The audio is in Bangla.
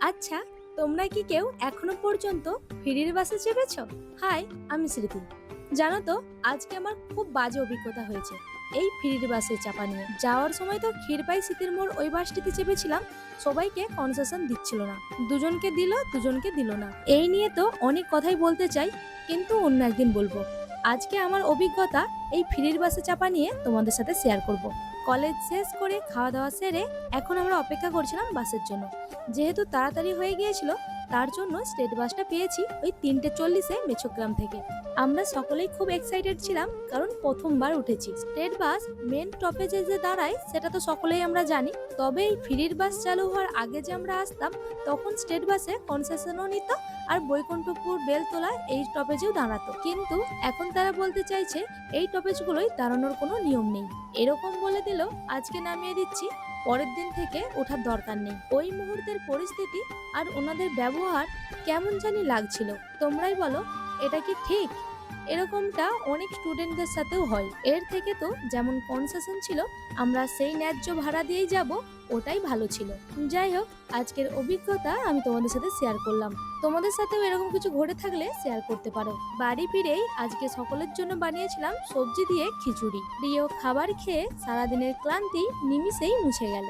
আচ্ছা, তোমরা কি কেউ এখনো পর্যন্ত ফেরির বাসে চেপেছো? হাই, আমি স্মৃতি। জানো তো, আজকে আমার খুব বাজে অভিজ্ঞতা হয়েছে এই ফেরির বাসে চাপা নিয়ে। যাওয়ার সময় তো ক্ষীরপাই স্মৃতির মোড় ওই বাসটিতে চেপেছিলাম, সবাইকে কনসেশন দিচ্ছিল না, দুজনকে দিল দুজনকে দিল না। এই নিয়ে তো অনেক কথাই বলতে চাই, কিন্তু অন্য একদিন বলবো। আজকে আমার অভিজ্ঞতা এই ফেরির বাসে চাপা নিয়ে তোমাদের সাথে শেয়ার করব। কলেজ শেষ করে খাওয়া দাওয়া সেরে এখন আমরা অপেক্ষা করছিলাম বাসের জন্য। যেহেতু তাড়াতাড়ি হয়ে গিয়েছিল, তার জন্য স্টেট বাসটা পেয়েছি ওই 3:40-এ মেছোগ্রাম থেকে। আমরা সকলেই খুব এক্সাইটেড ছিলাম, কারণ প্রথমবার উঠেছি। স্টেট বাস মেন স্টপেজে যে দাঁড়ায় সেটা তো সকলেই আমরা জানি। তবে এই ফ্রির বাস চালু হওয়ার আগে যে আমরা আসতাম, তখন স্টেট বাসে কনসেশনও নিত, আর বৈকুণ্ঠপুর বেলতলা এই স্টপেজেও দাঁড়াতো। কিন্তু এখন তারা বলতে চাইছে এই স্টপেজগুলোই দাঁড়ানোর কোনো নিয়ম নেই। এরকম বলে দিল আজকে নামিয়ে দিচ্ছি, পরের দিন থেকে ওঠার দরকার নেই। ওই মুহূর্তের পরিস্থিতি আর ওনাদের ব্যবহার কেমন জানি লাগছিল। তোমরাই বলো, এটা কি ঠিক? এরকমটা অনেক স্টুডেন্টদের সাথেও হয়। এর থেকে তো যেমন কনসেশন ছিল, আমরা সেই ন্যায্য ভাড়া দিয়েই যাব, ওটাই ভালো ছিল। যাই হোক, আজকের অভিজ্ঞতা আমি তোমাদের সাথে শেয়ার করলাম। তোমাদের সাথেও এরকম কিছু ঘটে থাকলে শেয়ার করতে পারো। বাড়ি ফিরেই আজকে সকলের জন্য বানিয়েছিলাম সবজি দিয়ে খিচুড়ি। প্রিয় খাবার খেয়ে সারাদিনের ক্লান্তি নিমিষেই মুছে গেল।